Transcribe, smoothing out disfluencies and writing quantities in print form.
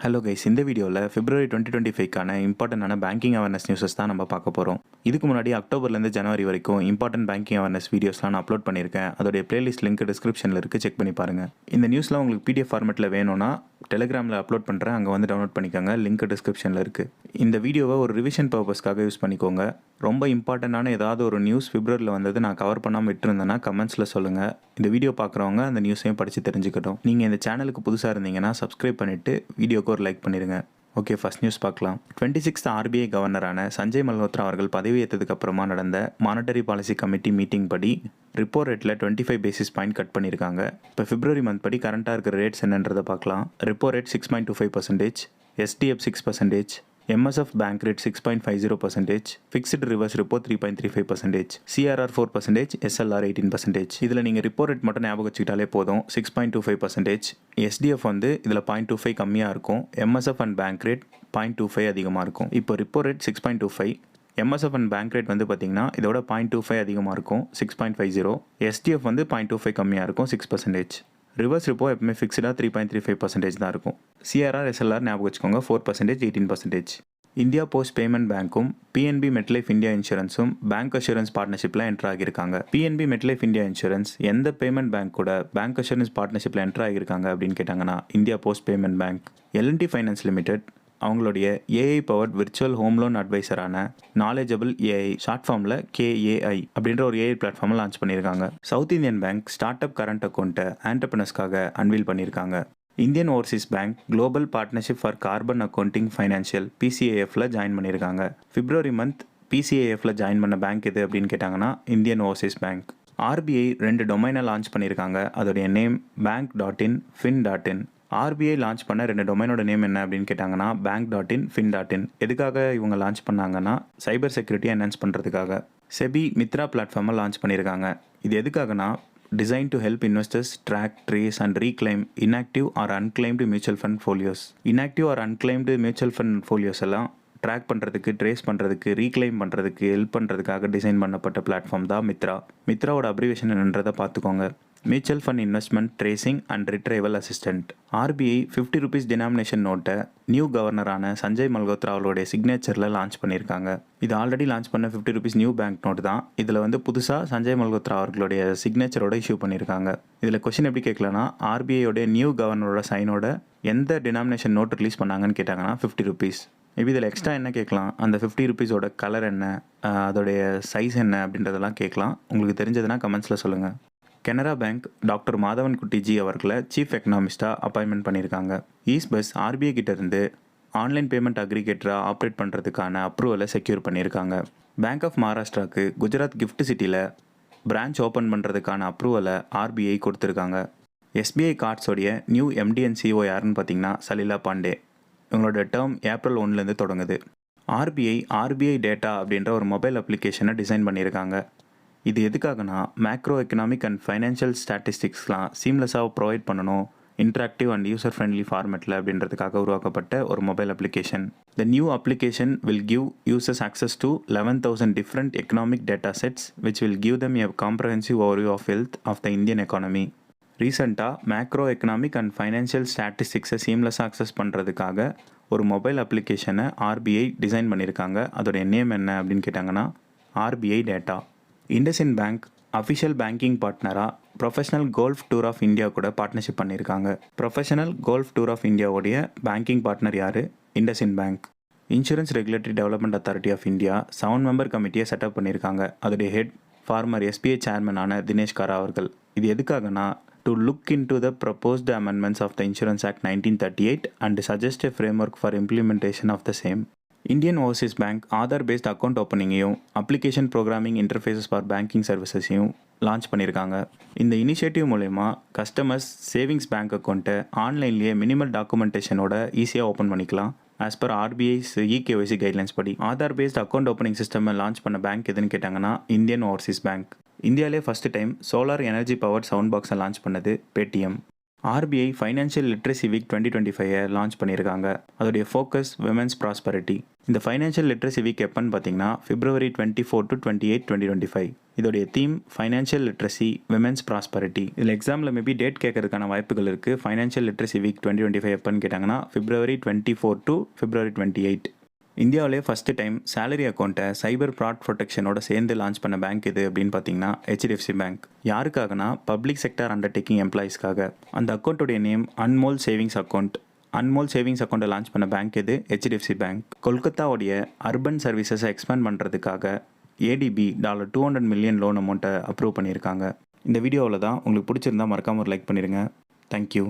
Hello guys, இந்த வீடியோவில் February 2025க்கான இம்பார்ட்டண்டான பேங்கிங் அவேர்னஸ் நியூஸஸ் தான் நம்ம பார்க்க போகிறோம். இதுக்கு முன்னாடி அக்டோபர்லேருந்து ஜனவரி வரைக்கும் இம்பார்ட்டன்ட் பேங்கிங் அவேர்னஸ் வீடியோஸ்லாம் நான் அப்லோட் பண்ணியிருக்கேன். அதோடைய பிளேலிஸ்ட் லிங்க் டிஸ்கிரிப்ஷனில் இருக்குது, செக் பண்ணி பாருங்கள். இந்த நியூஸ்லாம் உங்களுக்கு PDF ஃபார்மெட்டில் வேணும்னா டெலிகிராமில் அப்லோட் பண்ணுறேன், அங்கே வந்து டவுன்லோட் பண்ணிக்கோங்க. லிங்க் டிஸ்கிரிப்ஷனில் இருக்குது. இந்த வீடியோவை ஒரு ரிவிஷன் பர்பஸ்க்காக யூஸ் பண்ணிக்கோங்க. ரொம்ப இம்பார்ட்டண்டான ஏதாவது ஒரு நியூஸ் பிப்ரவரியில் வந்தது நான் கவர் பண்ணாமல் விட்டுருந்தேன்னா கமெண்ட்ஸில் சொல்லுங்கள். இந்த வீடியோ பார்க்குறவங்க அந்த நியூஸையும் படித்து தெரிஞ்சுக்கட்டும். நீங்கள் இந்த சேனலுக்கு புதுசாக இருந்தீங்கன்னா சப்ஸ்கிரைப் பண்ணிவிட்டு வீடியோக்கு ஒரு லைக் பண்ணிடுங்க. ஓகே, ஃபர்ஸ்ட் நியூஸ் பார்க்கலாம். 26th RBI கவர்னரான சஞ்சய் மல்ஹோத்ரா அவர்கள் பதவியேற்றதுக்கு அப்புறமா நடந்த மானிட்டரி பாலிசி கமிட்டி மீட்டிங் படி ரிப்போ ரேட்டில் 25 பேசிஸ் பாயிண்ட் கட் பண்ணியிருக்காங்க. இப்போ பிப்ரவரி மந்த் படி கரண்ட்டாக இருக்கிற ரேட்ஸ் என்னன்றதை பார்க்கலாம். Repo rate 6.25%, SDF 6%, MSF bank rate 6.50%, fixed reverse repo 3.35%, CRR 4%, SLR 18%. இதில் நீங்கள் ரிப்போ ரேட் மட்டும் ஞாபகம் வச்சுக்கிட்டாலே போதும். 6.25%, SDF வந்து இதில் 0.25 கம்மியாக இருக்கும், MSF அண்ட் பேங்க் ரேட் 0.25 அதிகமாக இருக்கும். இப்போ repo rate 6.25, MSF and bank rate வந்து பார்த்தீங்கன்னா இதோட 0.25 அதிகமாக இருக்கும், 6.50. SDF வந்து 0.25 கம்மியாக இருக்கும், 6%. ரிவர்ஸ் ரிப்போ எப்பவுமே ஃபிக்ஸ்டாக 3.35% தான் இருக்கும். CRR SLR ஞாபகம் வச்சுக்கோங்க, 4%, 18%. இந்தியா போஸ்ட் பேமெண்ட் பேங்க்கும் PNB மெட்லைஃப் இந்தியா இன்சூரன்ஸும் பேங்க் அஷூரன்ஸ் பார்ட்னர்ஷிப்பில் என்டர் ஆகியிருக்காங்க. PNB மெட்லைஃப் இந்தியா இன்சூரன்ஸ் எந்த பேமெண்ட் பேங்க் கூட பேங்க் அஷூரன்ஸ் பார்ட்னர்ஷிப்பில் என்டர் ஆகியிருக்காங்க அப்படின்னு கேட்டாங்கன்னா India Post Payment Bank. L&T Finance Limited அவங்களுடைய AI powered virtual home loan அட்வைசரான நாலேஜபிள் AI, ஷார்ட் ஃபார்மில் KAI அப்படின்ற ஒரு AI பிளாட்ஃபார்மை லான்ச் பண்ணியிருக்காங்க. South Indian Bank start up current அக்கௌண்ட்டை ஆண்டர்பிரனர்ஸ்க்காக அன்வீல் பண்ணியிருக்காங்க. Indian Overseas bank global Partnership for Carbon Accounting Financial PCAF-ல ஜாயின் பண்ணியிருக்காங்க. பிப்ரவரி மந்த் PCAF-ல ஜாயின் பண்ண பேங்க் எது அப்படின்னு கேட்டாங்கன்னா இந்தியன் ஓவர்சீஸ் பேங்க். RBI 2 டொமைனை லான்ச் பண்ணியிருக்காங்க. அதோடைய name bank.in, fin.in. RBI launch பண்ண 2 டொமைனோட நேம் என்ன அப்படின்னு கேட்டாங்கன்னா bank.in, fin.in. எதுக்காக இவங்க லான்ச் பண்ணாங்கன்னா சைபர் செக்யூரிட்டி என்ஹான்ஸ் பண்ணுறதுக்காக. செபி மித்ரா பிளாட்ஃபார்மை லான்ச் பண்ணியிருக்காங்க. இது எதுக்காகனா design to help investors track, trace and reclaim inactive or unclaimed mutual fund folios. inactive or unclaimed mutual fund folios எல்லாம் ட்ராக் பண்ணுறதுக்கு, ட்ரேஸ் பண்ணுறதுக்கு, ரீக்ளைம் பண்ணுறதுக்கு ஹெல்ப் பண்ணுறதுக்காக டிசைன் பண்ணப்பட்ட பிளாட்ஃபார்ம் தான் மித்ரா. மித்ராவோட அப்ரிவேஷன் என்னன்றதை பார்த்துக்கோங்க. Mutual fund investment tracing and retrieval assistant. RBI 50 rupees denomination நோட்டை நியூ கவர்னரான சஞ்சய் மல்ஹோத்ரா அவருடைய சிக்னேச்சரில் லான்ச் பண்ணியிருக்காங்க. இது ஆல்ரெடி லான்ச் பண்ண 50 rupees நியூ பேங்க் நோட் தான். இதில் வந்து புதுசாக சஞ்சய் மல்ஹோத்ரா அவர்களுடைய சிக்னேச்சரோட இஷ்யூ பண்ணியிருக்காங்க. இதில் கொஸ்டின் எப்படி கேட்கலன்னா RBIயோடைய நியூ கவர்னரோட சைனோட எந்த டினாமினேஷன் நோட் ரிலீஸ் பண்ணாங்கன்னு கேட்டாங்கன்னா 50 rupees. மேபி இதில் எக்ஸ்ட்ரா என்ன கேட்கலாம், அந்த 50 rupeesோட கலர் என்ன, அதோடைய சைஸ் என்ன அப்படின்றதெல்லாம் கேட்கலாம். உங்களுக்கு தெரிஞ்சதுன்னா கமெண்ட்ஸில் சொல்லுங்கள். கனரா பேங்க் டாக்டர் மாதவன் குட்டிஜி அவர்களை சீஃப் எக்கனாமிஸ்ட்டாக அப்பாயின்மெண்ட் பண்ணியிருக்காங்க. ஈஸ்பஸ் RBI கிட்டேருந்து ஆன்லைன் பேமெண்ட் அக்ரிகேட்டராக ஆப்ரேட் பண்ணுறதுக்கான அப்ரூவலை செக்யூர் பண்ணியிருக்காங்க. பேங்க் ஆஃப் மகாராஷ்டிராவுக்கு குஜராத் கிஃப்ட் சிட்டியில் பிரான்ச் ஓப்பன் பண்ணுறதுக்கான அப்ரூவலை RBI கொடுத்துருக்காங்க. SBI கார்ட்ஸோடைய நியூ MD and CEO யாருன்னு பார்த்தீங்கன்னா சலீலா பாண்டே. இவங்களோட டேர்ம் April 1லேருந்து தொடங்குது. RBI டேட்டா அப்படின்ற ஒரு மொபைல் அப்ளிகேஷனை டிசைன் பண்ணியிருக்காங்க. இது எதுக்காகனா மேக்ரோ எக்கனாமிக் அண்ட் ஃபைனான்ஷியல் ஸ்டாட்டிஸ்டிக்ஸ்லாம் சீம்லெஸ்ஸாக ப்ரொவைட் பண்ணணும், இன்ட்ராக்டிவ் அண்ட் யூசர் ஃப்ரெண்ட்லி ஃபார்மேட்டில் அப்படின்றதுக்காக உருவாக்கப்பட்ட ஒரு mobile application. The new application will give users access to 11,000 different economic data sets which will give them a comprehensive overview of health of the Indian economy. ரீசெண்டாக macro economic and financial ஸ்டாட்டிஸ்டிக்ஸை சீம்லெஸ்ஸாக access பண்ணுறதுக்காக ஒரு mobile அப்ளிகேஷனை RBI design பண்ணியிருக்காங்க. அதோடைய name என்ன அப்படின்னு கேட்டாங்கன்னா RBI data. IndusInd bank official banking பார்ட்னராக professional golf tour of India கூட பார்ட்னர்ஷிப் பண்ணியிருக்காங்க. ப்ரொஃபஷனல் கோல்ஃப் டூர் ஆஃப் இந்தியாவுடைய பேங்கிங் பார்ட்னர் யார்? IndusInd bank. Insurance regulatory development authority of India 7 member கமிட்டியை செட்டப் பண்ணியிருக்காங்க. அதோடைய ஹெட் ஃபார்மர் SBI சேர்மனான தினேஷ் காரா அவர்கள். இது எதுக்காகனா to look into the proposed amendments of the Insurance Act 1938 and suggest a framework for implementation of the same. Indian Overseas bank Aadhaar based account ஓப்பனிங்கையும் application programming interfaces for banking சர்வீசஸையும் launch பண்ணியிருக்காங்க. இந்த initiative மூலமா customers savings bank அக்கௌண்ட்டை ஆன்லைன்லேயே minimal டாக்குமெண்டேஷனோட ஈஸியாக open பண்ணிக்கலாம். As per RBI's EKYC guidelines படி Aadhaar based account opening system launch பண்ண bank எதுன்னு கேட்டாங்கன்னா இந்தியன் ஓவர்சீஸ் பேங்க். இந்தியாவிலே first time solar energy power sound பாக்ஸை லான்ச் பண்ணது Paytm. RBI financial literacy week 2025 launch பண்ணியிருக்காங்க. அதோடைய ஃபோக்கஸ் விமென்ஸ் ப்ராஸ்பரிட்டி. இந்த ஃபைனான்ஷியல் லிட்ரஸி வீக் எப்போன்னு பார்த்தீங்கன்னா February 24 to 28, 2025. இதோடைய theme financial literacy women's prosperity. இதில் எக்ஸாமில் மேபி டேட் கேட்கறதுக்கான வாய்ப்புகள் இருக்குது. ஃபைனான்ஷியல் லிட்ரஸி வீக் 2025 எப்போன்னு கேட்டாங்கன்னா February 24 to February 28. இந்தியாவிலே ஃபஸ்ட்டு டைம் சேலரி அக்கௌண்ட்டை சைபர் ஃப்ராட் ப்ரொடெக்ஷனோட சேர்ந்து லான்ச் பண்ண பேங்க் இது அப்படின்னு பார்த்தீங்கன்னா HDFC பேங்க். யாருக்காகனா பப்ளிக் செக்டர் அண்டர்டேக்கிங் எம்ப்ளாயிஸ்க்காக. அந்த அக்கௌண்ட்டுடைய name Anmol savings account. Anmol savings அக்கௌண்ட்டை லான்ச் பண்ண பேங்க் இது HDFC பேங்க். கொல்கத்தாவுடைய அர்பன் சர்வீசஸை எக்ஸ்பேண்ட் பண்ணுறதுக்காக ADB $200 மில்லியன் லோன் அமௌண்ட்டை அப்ரூவ் பண்ணியிருக்காங்க. இந்த வீடியோவில் தான் உங்களுக்கு பிடிச்சிருந்தா மறக்காம ஒரு லைக் பண்ணிடுங்க. தேங்க்யூ.